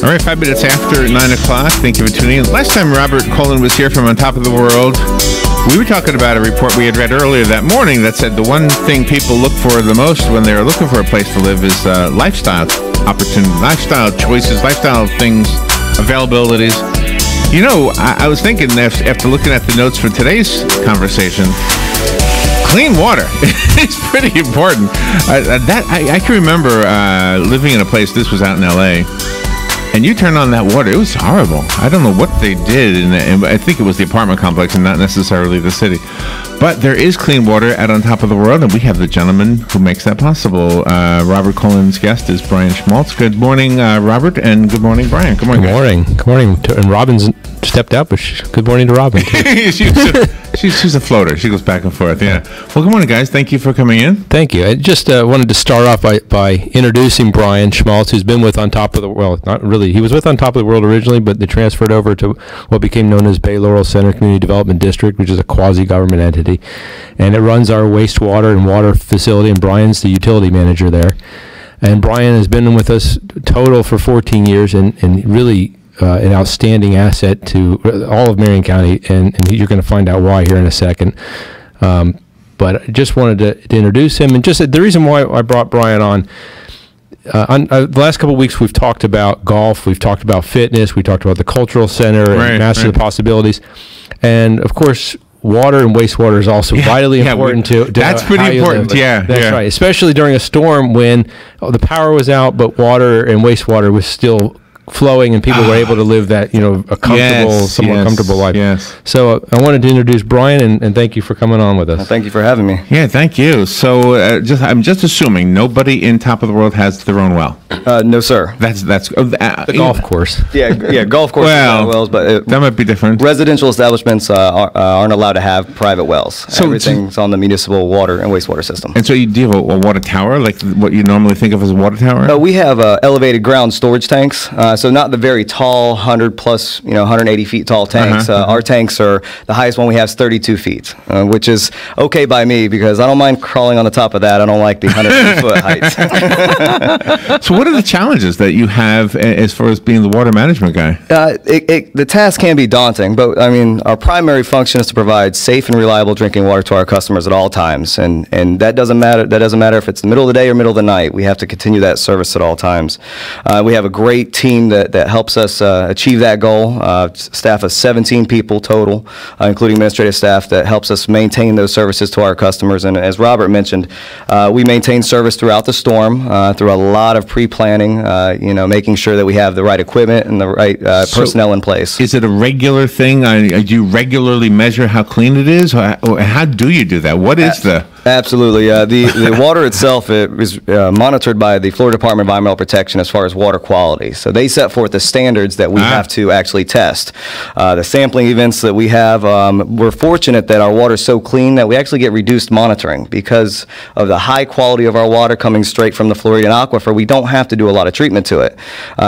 All right, 5 minutes after 9 o'clock. Thank you for tuning in. Last time Robert Colin was here from On Top of the World, we were talking about a report we had read earlier that morning that said the one thing people look for the most when they're looking for a place to live is lifestyle opportunity, lifestyle choices, lifestyle things, availabilities. You know, I was thinking after looking at the notes for today's conversation, clean water is pretty important. I can remember living in a place, this was out in L.A., and you turn on that water, it was horrible. I don't know what they did, and I think it was the apartment complex and not necessarily the city. But there is clean water out On Top of the World, and we have the gentleman who makes that possible. Robert Colin's guest is Brian Schmaltz. Good morning, Robert, and good morning, Brian. Good morning. Good morning. Good morning. And Robin's stepped out, but good morning to Robin. She's a floater. She goes back and forth. Yeah. Well, good morning, guys. Thank you for coming in. Thank you. I just wanted to start off by introducing Brian Schmaltz, who's been with On Top of the World. Not really. He was with On Top of the World originally, but they transferred over to what became known as Bay Laurel Center Community Development District, which is a quasi-government entity. And it runs our wastewater and water facility, and Brian's the utility manager there. And Brian has been with us total for 14 years and really an outstanding asset to all of Marion County, and you're going to find out why here in a second. But I just wanted to introduce him, and just the reason why I brought Brian on the last couple of weeks, we've talked about golf, we've talked about fitness, we talked about the cultural center and Master the Possibilities, and of course, water and wastewater is also vitally important to that's pretty important. That's right, especially during a storm when the power was out, but water and wastewater was still flowing, and people were able to live that, a comfortable, somewhat comfortable life. Yes. So I wanted to introduce Brian, and thank you for coming on with us. Well, thank you for having me. Yeah, thank you. So I'm just assuming nobody in Top of the World has their own well. No, sir. That's the golf course. Yeah, golf courses have wells, but that might be different. Residential establishments aren't allowed to have private wells. So everything's on the municipal water and wastewater system. And so you do have a water tower, like what you normally think of as a water tower? We have elevated ground storage tanks. So not the very tall 100 plus, 180 feet tall tanks. Our tanks are, the highest one we have is 32 feet, which is okay by me because I don't mind crawling on the top of that. I don't like the 100 foot height. So what are the challenges that you have as far as being the water management guy? The task can be daunting, but I mean, our primary function is to provide safe and reliable drinking water to our customers at all times, and that doesn't matter. That doesn't matter if it's the middle of the day or middle of the night. We have to continue that service at all times. We have a great team that helps us achieve that goal. Staff of 17 people total, including administrative staff, that helps us maintain those services to our customers. And as Robert mentioned, we maintain service throughout the storm through a lot of pre-planning, making sure that we have the right equipment and the right personnel in place. Is it a regular thing? Do you regularly measure how clean it is? Or how do you do that? What is the... Absolutely. The water itself is monitored by the Florida Department of Environmental Protection as far as water quality. So they set forth the standards that we have to actually test. The sampling events that we have, we're fortunate that our water is so clean that we actually get reduced monitoring because of the high quality of our water coming straight from the Floridian aquifer. We don't have to do a lot of treatment to it.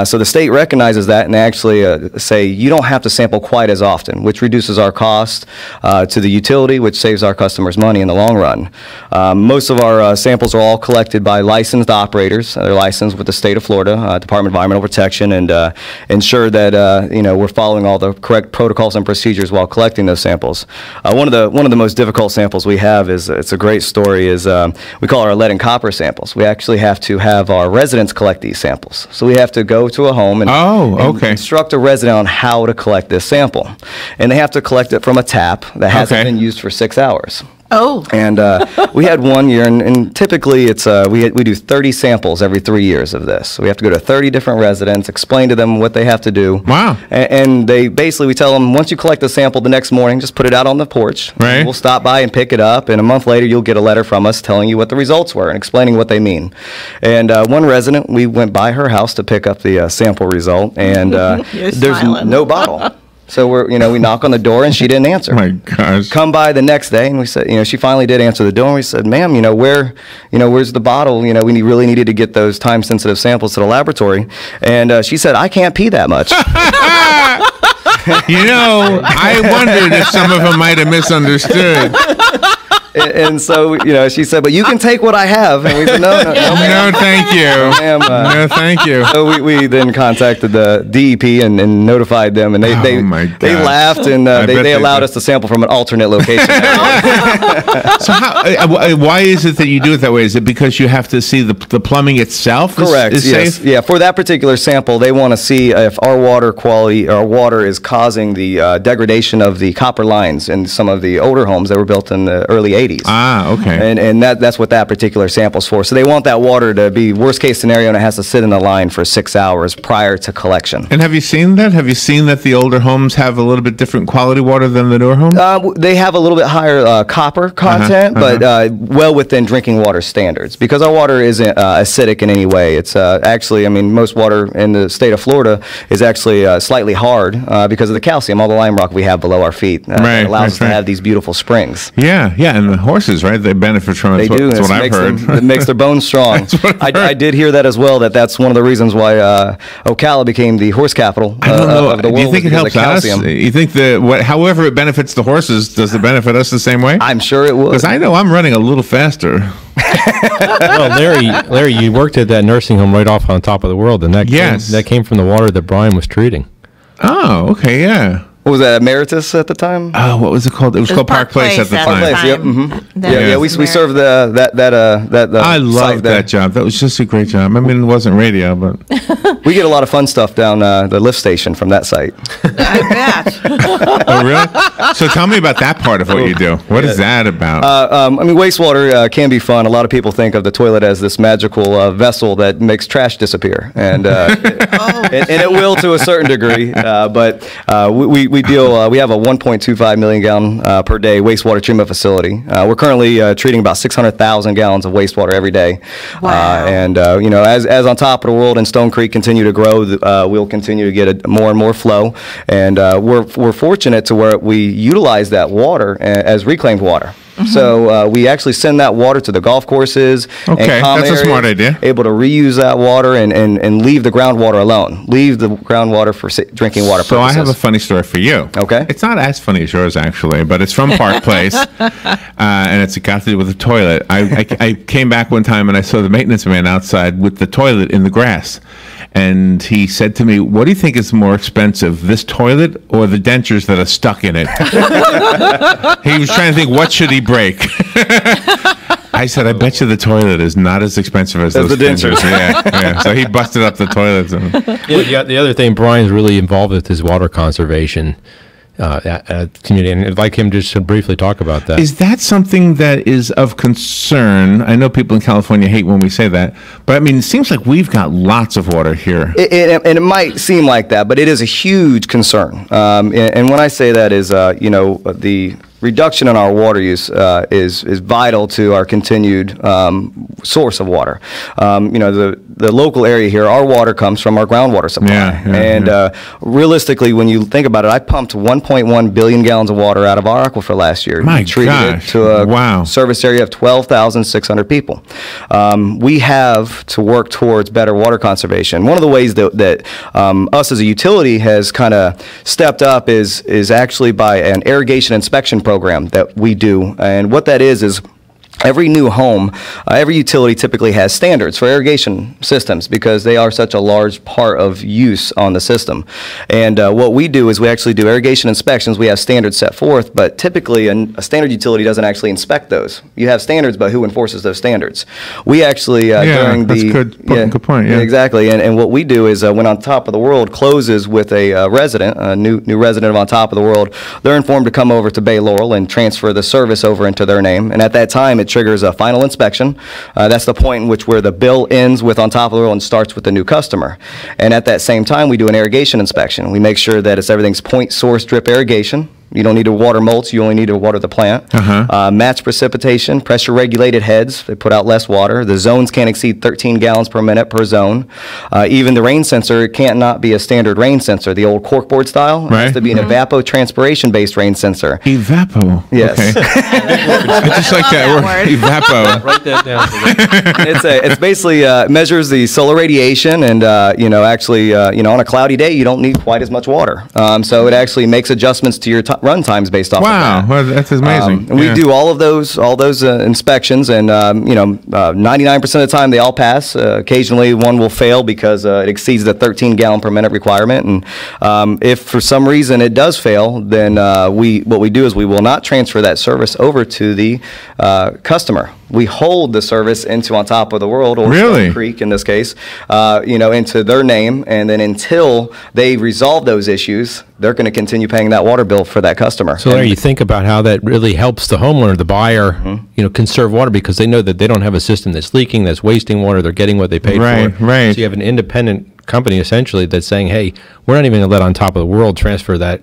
So the state recognizes that, and they actually say you don't have to sample quite as often, which reduces our cost to the utility, which saves our customers money in the long run. Most of our samples are all collected by licensed operators. They're licensed with the state of Florida, Department of Environmental Protection, and ensure that we're following all the correct protocols and procedures while collecting those samples. One of the most difficult samples we have is, it's a great story, is we call our lead and copper samples. We actually have to have our residents collect these samples. So we have to go to a home and instruct a resident on how to collect this sample. And they have to collect it from a tap that hasn't been used for 6 hours. Oh. And we had one year, and typically it's we do 30 samples every 3 years of this. So we have to go to 30 different residents, explain to them what they have to do. Wow. And they basically, we tell them, once you collect the sample the next morning, just put it out on the porch. Right. We'll stop by and pick it up, and a month later you'll get a letter from us telling you what the results were and explaining what they mean. And one resident, we went by her house to pick up the sample result, and there's no bottle. So we knock on the door, and she didn't answer. Oh my gosh. Come by the next day, and we said, she finally did answer the door, and we said, ma'am, where's the bottle? We really needed to get those time-sensitive samples to the laboratory. And she said, I can't pee that much. I wondered if some of them might have misunderstood. And so, she said, but you can take what I have. And we said, no, thank you. No, thank you. So we then contacted the DEP and notified them, and they laughed, and they allowed us to sample from an alternate location. So why is it that you do it that way? Is it because you have to see the plumbing itself? Correct. Is yes. safe? Yeah. For that particular sample, they want to see if our water quality, our water is causing the degradation of the copper lines in some of the older homes that were built in the early 80s. Ah, okay. And that's what that particular sample's for. So they want that water to be worst case scenario, and it has to sit in the line for 6 hours prior to collection. And have you seen that? Have you seen that the older homes have a little bit different quality water than the newer homes? They have a little bit higher copper content, but well within drinking water standards. Because our water isn't acidic in any way. It's actually, most water in the state of Florida is actually slightly hard because of the calcium, all the lime rock we have below our feet. It allows us to have these beautiful springs. Yeah, and the horses, right? They benefit from it. They do. That's what I've heard. It makes their bones strong. I did hear that as well. That's one of the reasons why Ocala became the horse capital I don't know. of the world. Do you think it helps us? Calcium. You think however it benefits the horses, does it benefit us the same way? I'm sure it would. Because I know I'm running a little faster. Well, Larry, you worked at that nursing home right off on top of the world, and that came from the water that Brian was treating. Oh, okay, yeah. What was that, Emeritus at the time? Oh, what was it called? It was called Park Place at the time. Park Place, yep. Mm-hmm. Yeah, we served that I loved that job. That was just a great job. It wasn't radio, but we get a lot of fun stuff down the lift station from that site. I bet. Oh, really? So tell me about that part of what you do. What is that about? Wastewater can be fun. A lot of people think of the toilet as this magical vessel that makes trash disappear, and it will to a certain degree. But we deal. We have a 1.25 million gallon per day wastewater treatment facility. We're currently treating about 600,000 gallons of wastewater every day. Wow. As on top of the world and Stone Creek continue to grow, we'll continue to get more and more flow. And we're fortunate to where we utilize that water as reclaimed water. So we actually send that water to the golf courses. Okay, and common that's a smart areas, idea. Able to reuse that water and leave the groundwater alone. Leave the groundwater for drinking water purposes. So I have a funny story for you. Okay. It's not as funny as yours, actually, but it's from Park Place, and it's got to do with the toilet. I came back one time and I saw the maintenance man outside with the toilet in the grass. And he said to me, "What do you think is more expensive, this toilet or the dentures that are stuck in it?" He was trying to think, what should he break? I said, "I bet you the toilet is not as expensive as those the dentures." Yeah. So he busted up the toilets. The other thing, Brian's really involved with is water conservation at community, and I'd like him just to briefly talk about that. Is that something that is of concern? I know people in California hate when we say that, but it seems like we've got lots of water here. And it might seem like that, but it is a huge concern. And when I say that is, the reduction in our water use is vital to our continued source of water. The local area here, our water comes from our groundwater supply. Realistically, when you think about it, I pumped 1.1 billion gallons of water out of our aquifer last year. My treated gosh. it to a service area of 12,600 people. We have to work towards better water conservation. One of the ways that us as a utility has kind of stepped up is actually by an irrigation inspection program that we do. And what that is every new home, every utility typically has standards for irrigation systems because they are such a large part of use on the system. And what we do is we actually do irrigation inspections. We have standards set forth, but typically a standard utility doesn't actually inspect those. You have standards, but who enforces those standards? We actually, during that's the... good point, yeah. Exactly. And what we do is when On Top of the World closes with a resident, a new resident of On Top of the World, they're informed to come over to Bay Laurel and transfer the service over into their name. And at that time, it triggers a final inspection. That's the point in which where the bill ends with On Top of the World and starts with the new customer. And at that same time, we do an irrigation inspection. We make sure that everything's point source drip irrigation. You don't need to water mulch, you only need to water the plant. Match precipitation, pressure regulated heads, they put out less water. The zones can't exceed 13 gallons per minute per zone. Even the rain sensor can't not be a standard rain sensor. The old corkboard style has to be an evapotranspiration based rain sensor. Evapo. Yes. Okay. I just like that word. Evapo. Write that down. It's basically measures the solar radiation and actually on a cloudy day you don't need quite as much water. So it actually makes adjustments to your run times based off Wow, of that. well, that's amazing. And we Yeah. do all of those inspections, and 99% of the time they all pass. Occasionally one will fail because it exceeds the 13 gallon per minute requirement, and if for some reason it does fail, then what we do is we will not transfer that service over to the customer. We hold the service into On Top of the World, or Really? Stone Creek in this case, into their name, and then until they resolve those issues, they're going to continue paying that water bill for that customer. So Larry, you think about how that really helps the homeowner, the buyer, conserve water, because they know that they don't have a system that's leaking, that's wasting water. They're getting what they paid Right, for. right. So you have an independent company essentially that's saying, hey, we're not even going to let On Top of the World transfer that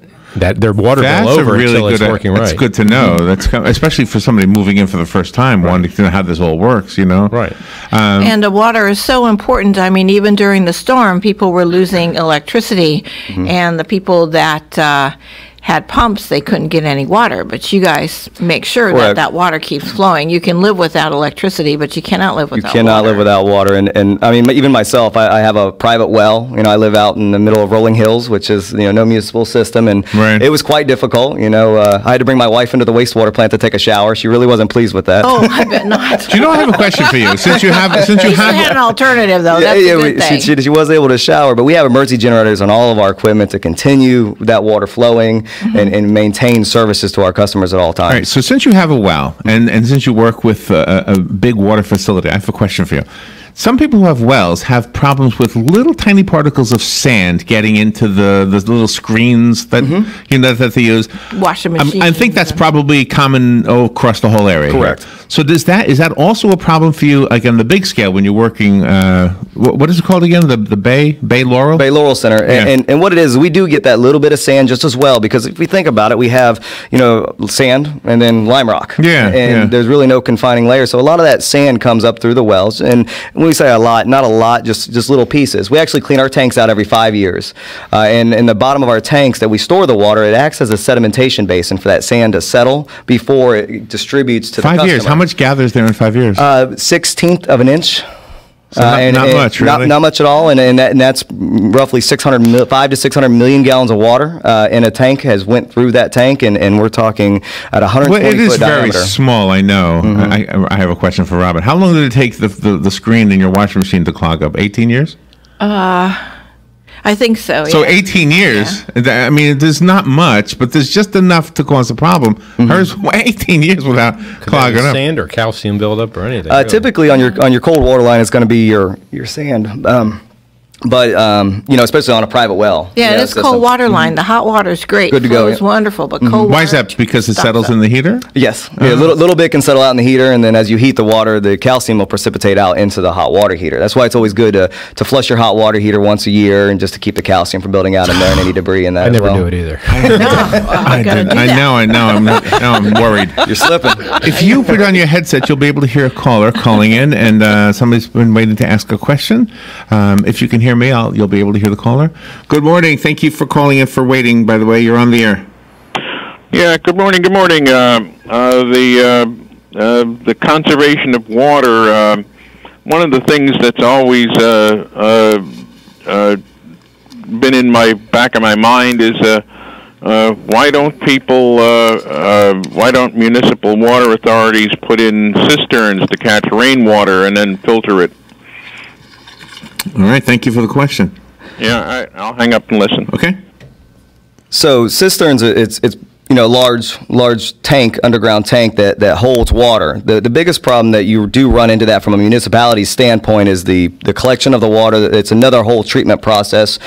their water bill over until it's working right. That's good to know. Especially for somebody moving in for the first time, wanting to know how this all works. Right. And the water is so important. I mean, even during the storm, people were losing electricity, and the people that had pumps, they couldn't get any water. But you guys make sure Correct. that water keeps flowing. You can live without electricity, but you cannot live without water. You cannot live without water. And I mean, even myself, I have a private well. I live out in the middle of Rolling Hills, which is, no municipal system. And Right. it was quite difficult. I had to bring my wife into the wastewater plant to take a shower. She really wasn't pleased with that. Oh, I bet not. Do you know, I have a question for you. Since you have had an alternative, though. That's a good thing. She was able to shower, but we have emergency generators on all of our equipment to continue that water flowing and maintain services to our customers at all times. All right, so since you have a well, and since you work with a big water facility, I have a question for you. Some people who have wells have problems with little tiny particles of sand getting into the little screens that that they use. Washing I machines. think that's probably common across the whole area. Correct. Here. So is that also a problem for you, like on the big scale when you're working? What is it called again? The Bay Laurel. Bay Laurel Center, Yeah. and what it is, we do get that little bit of sand just as well, because if we think about it, we have sand and then lime rock, and there's really no confining layer, so a lot of that sand comes up through the wells, and when we say a lot, not a lot, just little pieces. We actually clean our tanks out every 5 years, and in the bottom of our tanks that we store the water, it acts as a sedimentation basin for that sand to settle before it distributes to the customer. 5 years. How much gathers there in 5 years? 1/16 of an inch. So not much, really? Not much at all, and that's roughly 5 to 600 million gallons of water in a tank has went through that tank, and we're talking at 120 Well, it is foot very diameter. small, I know. I have a question for Robin. How long did it take the screen in your washing machine to clog up? 18 years? I think so. So yeah. 18 years. I mean, there's not much, but there's just enough to cause a problem. Hers 18 years without clogging up. Sand or calcium buildup or anything. really. Typically on your cold water line, it's going to be your sand. But especially on a private well. Yeah, and it's cold water line. The hot water is great. Good to go, It's yeah. wonderful, but cold Why is water that? Because it stops settles up. in the heater? Yes, a little bit can settle out in the heater, and then as you heat the water, the calcium will precipitate out into the hot water heater. That's why it's always good to flush your hot water heater once a year, and just to keep the calcium from building out in there and any debris in that. I as never well. knew it either. I know. Now I'm worried. You're slipping. If you put on your headset, you'll be able to hear a caller calling in, and somebody's been waiting to ask a question. If you can hear me, you'll be able to hear the caller. Good morning. Thank you for calling in, for waiting. By the way, you're on the air. Yeah, good morning. Good morning. The conservation of water. One of the things that's always been in my back of my mind is why don't municipal water authorities put in cisterns to catch rainwater and then filter it? All right. Thank you for the question. Yeah, I'll hang up and listen. Okay. So cisterns, it's large tank, underground tank that holds water. The biggest problem that you do run into that from a municipality standpoint is the collection of the water. It's another whole treatment process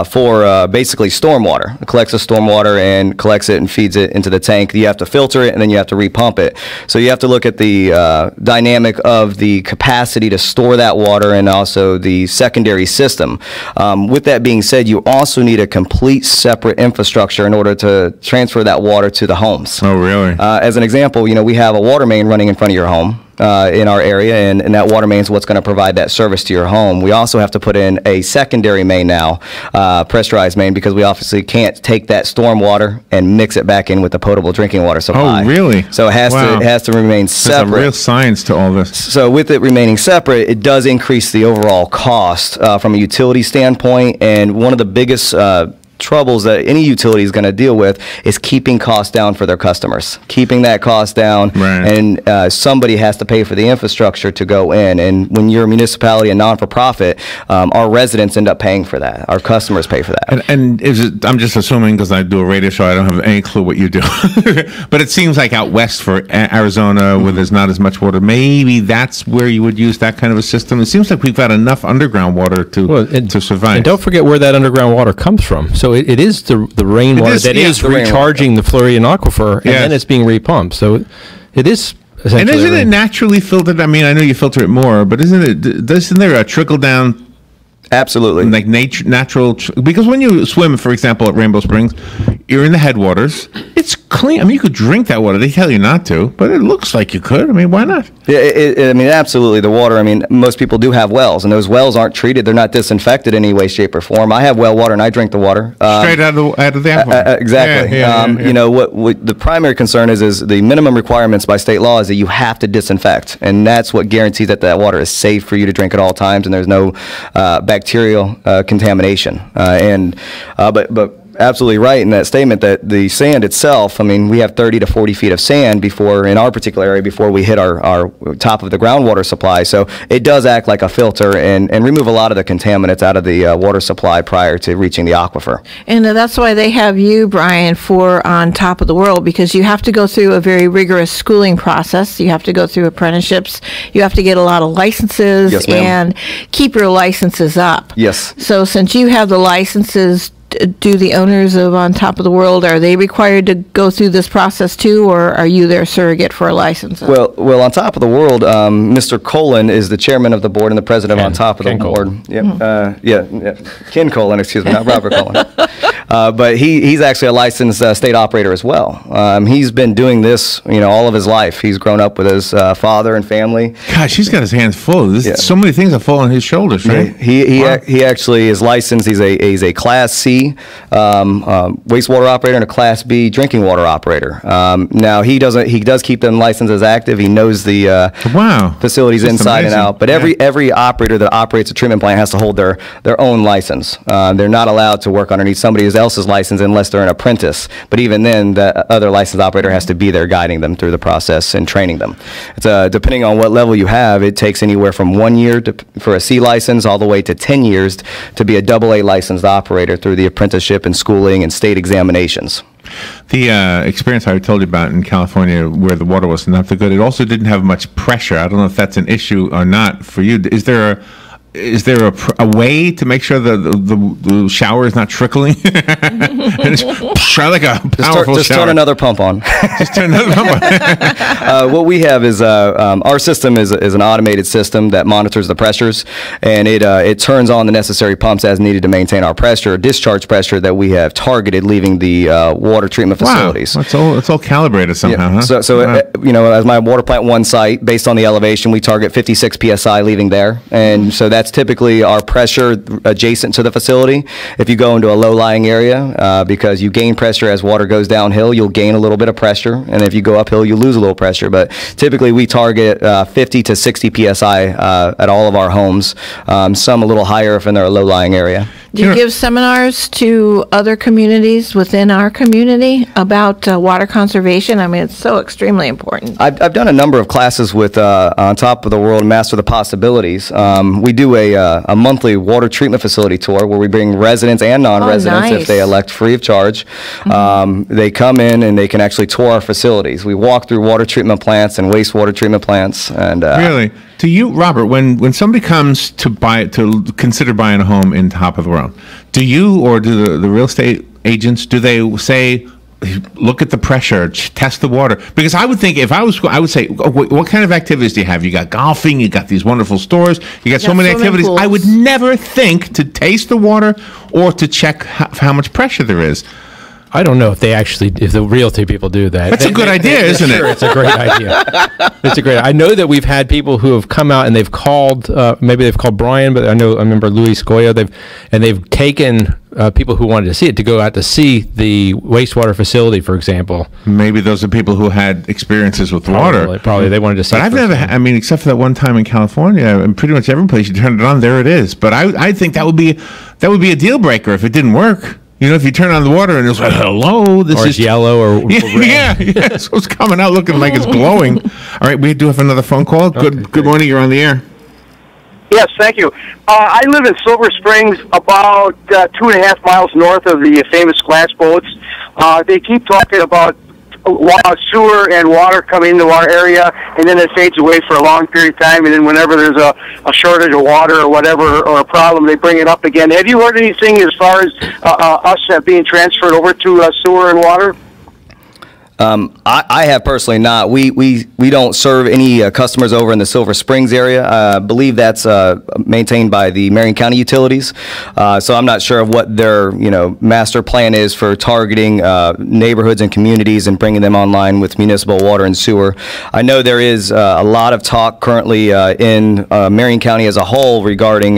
for basically stormwater. It collects the stormwater and collects it and feeds it into the tank. You have to filter it, and then you have to repump it. So you have to look at the dynamic of the capacity to store that water and also the secondary system. With that being said, you also need a complete separate infrastructure in order to transfer that water to the homes. Oh, really? As an example, we have a water main running in front of your home in our area, and that water main is what's going to provide that service to your home. We also have to put in a secondary main now, pressurized main, because we obviously can't take that storm water and mix it back in with the potable drinking water supply. Oh, really? So it has to remain separate. There's a real science to all this. So with it remaining separate, it does increase the overall cost from a utility standpoint, and one of the biggest troubles that any utility is going to deal with is keeping costs down for their customers, keeping that cost down, and somebody has to pay for the infrastructure to go in. And when you're a municipality, a non-for-profit, our residents end up paying for that. Our customers pay for that. And is it, I'm just assuming because I do a radio show, I don't have any clue what you do. But it seems like out west for Arizona, where there's not as much water, maybe that's where you would use that kind of a system. It seems like we've got enough underground water to survive. And don't forget where that underground water comes from. So it is the rainwater that is recharging the Floridian aquifer, and then it's being repumped. So it is. And isn't it naturally filtered? I mean, I know you filter it more, but isn't there a trickle down? Absolutely. Like natural, because when you swim, for example, at Rainbow Springs, you're in the headwaters. It's clean. I mean, you could drink that water. They tell you not to, but it looks like you could. I mean, why not? I mean, absolutely. The water, I mean, most people do have wells, and those wells aren't treated. They're not disinfected in any way, shape, or form. I have well water, and I drink the water. Straight out of the aquifer. Exactly. You know, what the primary concern is the minimum requirements by state law is that you have to disinfect, and that's what guarantees that water is safe for you to drink at all times, and there's no bacterial contamination. But absolutely right in that statement that the sand itself, I mean, we have 30 to 40 feet of sand in our particular area before we hit our top of the groundwater supply. So it does act like a filter and remove a lot of the contaminants out of the water supply prior to reaching the aquifer. And that's why they have you, Brian, for On Top of the World, because you have to go through a very rigorous schooling process. You have to go through apprenticeships. You have to get a lot of licenses and keep your licenses up. Yes. So since you have the licenses, do the owners of On Top of the World, are they required to go through this process too, or are you their surrogate for a license? Well, On Top of the World, Mr. Colin is the chairman of the board and the president of On Top of the Board. Ken Colin, excuse me, not Robert Colin. But he's actually a licensed state operator as well. He's been doing this, all of his life. He's grown up with his father and family. Gosh, he's got his hands full. So many things that fall on his shoulders, right? He actually is licensed. He's a Class C wastewater operator and a Class B drinking water operator. Now he does keep them licenses active. He knows the facilities inside and out. But every operator that operates a treatment plant has to hold their own license. They're not allowed to work underneath somebody else's license unless they're an apprentice. But even then, the other licensed operator has to be there guiding them through the process and training them. It's depending on what level you have, it takes anywhere from 1 year for a C license all the way to 10 years to be a AA licensed operator through the apprenticeship and schooling and state examinations. The experience I told you about in California where the water was not that good, it also didn't have much pressure. I don't know if that's an issue or not for you. Is there a way to make sure the shower is not trickling? And try like a powerful just shower. Turn another pump on. Just turn another pump on. What we have is our system is an automated system that monitors the pressures, and it turns on the necessary pumps as needed to maintain our pressure, discharge pressure that we have targeted leaving the water treatment facilities. Wow, it's all calibrated somehow, huh? So as my water plant 1 site, based on the elevation, we target 56 psi leaving there, and so that's typically our pressure adjacent to the facility. If you go into a low-lying area, because you gain pressure as water goes downhill, you'll gain a little bit of pressure, and if you go uphill, you lose a little pressure. But typically, we target 50 to 60 psi at all of our homes. Some a little higher if they're a low-lying area. Do you give seminars to other communities within our community about water conservation? I mean, it's so extremely important. I've done a number of classes with On Top of the World, Master the Possibilities. We do a monthly water treatment facility tour where we bring residents and non-residents if they elect free of charge. They come in and they can actually tour our facilities. We walk through water treatment plants and wastewater treatment plants. And really? To you, Robert, when somebody comes to consider buying a home in Top of the World, do you or do the real estate agents, do they say, look at the pressure, test the water? Because I would think if I would say, what kind of activities do you have? You got golfing, you got these wonderful stores, you got so many activities. Pools. I would never think to taste the water or to check how much pressure there is. I don't know if the realty people do that. That's a good idea, isn't it? Sure, it's a great idea. I know that we've had people who have come out and they've called, maybe they've called Brian, but I remember Luis Goya, they've taken people who wanted to see it to go out to see the wastewater facility, for example. Maybe those are people who had experiences with water. Probably they wanted to see it. But I've never, except for that one time in California, and pretty much every place you turn it on, there it is. But I think that would be a deal breaker if it didn't work. You know, if you turn on the water and it's like, hello, this Or is it's yellow or red. yeah. So it's coming out looking like it's glowing. All right, we do have another phone call. Good morning. You're on the air. Yes, thank you. I live in Silver Springs, about 2.5 miles north of the famous glass boats. They keep talking about sewer and water coming into our area, and then it fades away for a long period of time, and then whenever there's a shortage of water or whatever, or a problem, they bring it up again. Have you heard anything as far as us being transferred over to sewer and water? I have personally not. We don't serve any customers over in the Silver Springs area. I believe that's maintained by the Marion County Utilities. So I'm not sure of what their master plan is for targeting neighborhoods and communities and bringing them online with municipal water and sewer. I know there is a lot of talk currently in Marion County as a whole regarding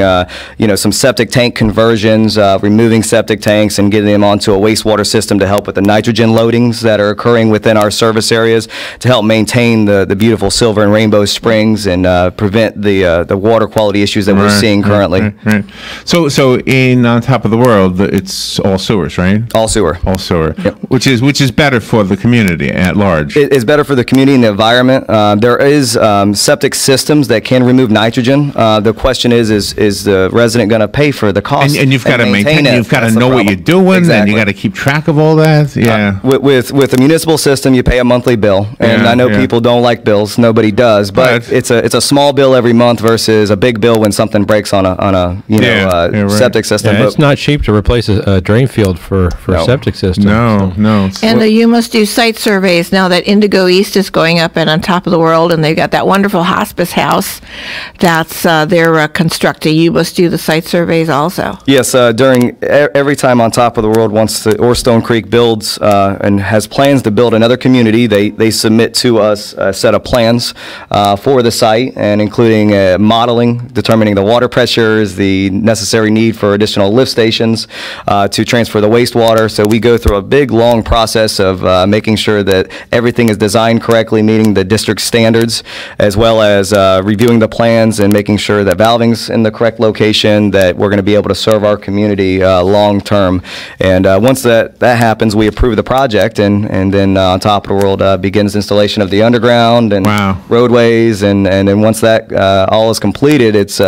some septic tank conversions, removing septic tanks and getting them onto a wastewater system to help with the nitrogen loadings that are occurring within our service areas to help maintain the beautiful Silver and Rainbow Springs and prevent the water quality issues that we're seeing currently. Right. So in On Top of the World, it's all sewers, right? All sewer. All sewer. Yep. Which is better for the community at large. It is better for the community and the environment. There is septic systems that can remove nitrogen. The question is the resident going to pay for the cost? And you've got to maintain it. You've got to know what you're doing, exactly. And you got to keep track of all that. Yeah. With a municipal system, you pay a monthly bill, and I know people don't like bills. Nobody does, but it's a small bill every month versus a big bill when something breaks on a septic system. Yeah, it's not cheap to replace a drain field for a septic system. No. And you must do site surveys now that Indigo East is going up and On Top of the World, and they've got that wonderful hospice house that's they're constructing. You must do the site surveys also. Yes, during every time On Top of the World wants to, or Stone Creek builds and has plans to build another community, they submit to us a set of plans for the site, and including modeling, determining the water pressures, the necessary need for additional lift stations to transfer the wastewater. So we go through a big, long process of making sure that everything is designed correctly, meeting the district standards, as well as reviewing the plans and making sure that valving's in the correct location, that we're going to be able to serve our community long term. And once that happens, we approve the project, and then On Top of the World begins installation of the underground and roadways, and then once that all is completed, it's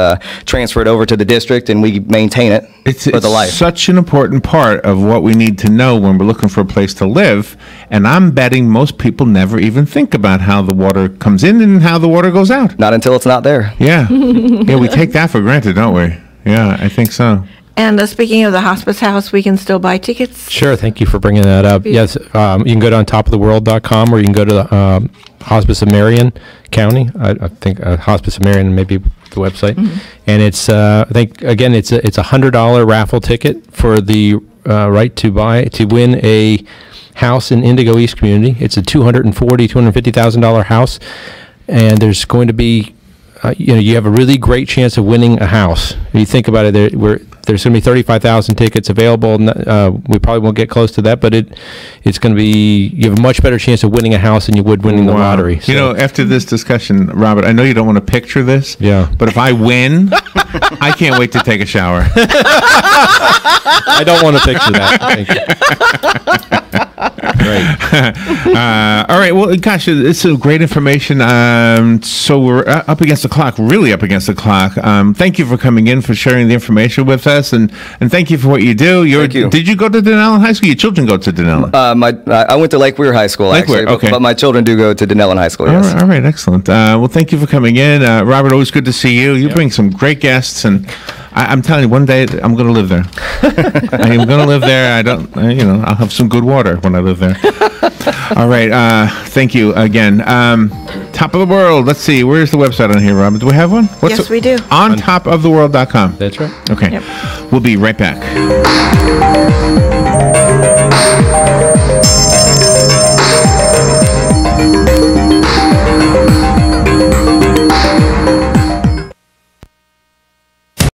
transferred over to the district, and we maintain it for the life. It's such an important part of what we need to know when we're looking for a place to live, and I'm betting most people never even think about how the water comes in and how the water goes out. Not until it's not there. Yeah. Yeah, we take that for granted, don't we? Yeah, I think so. And speaking of the hospice house, we can still buy tickets? Sure, thank you for bringing that up. Yes, you can go to ontopoftheworld.com, or you can go to the Hospice of Marion County. I think Hospice of Marion may be the website. Mm-hmm. And it's, I think, again, it's a $100 raffle ticket for the right to win a house in Indigo East Community. It's a $250,000 house, and there's going to be you have a really great chance of winning a house. If you think about it, there's going to be 35,000 tickets available. We probably won't get close to that, but it's going to be, you have a much better chance of winning a house than you would winning the lottery. So. You know, after this discussion, Robert, I know you don't want to picture this. Yeah. But if I win, I can't wait to take a shower. I don't want to picture that. Thank you. Great. All right. Well, gosh, it's some great information. So we're up against the clock, really up against the clock. Thank you for coming in, for sharing the information with us, and thank you for what you do. Thank you. Did you go to Denellen High School? Your children go to Denellen? I went to Lake Weir High School, actually, okay. but my children do go to Denellen High School, yes. All right, excellent. Well, thank you for coming in. Robert, always good to see you. You bring some great guests, and I'm telling you, one day I'm going to live there. I am going to live there. I'll have some good water when I live there. All right. Thank you again. Top of the World. Let's see. Where's the website on here, Robin? Do we have one? Yes, we do. OnTopOfTheWorld.com. That's right. Okay. Yep. We'll be right back.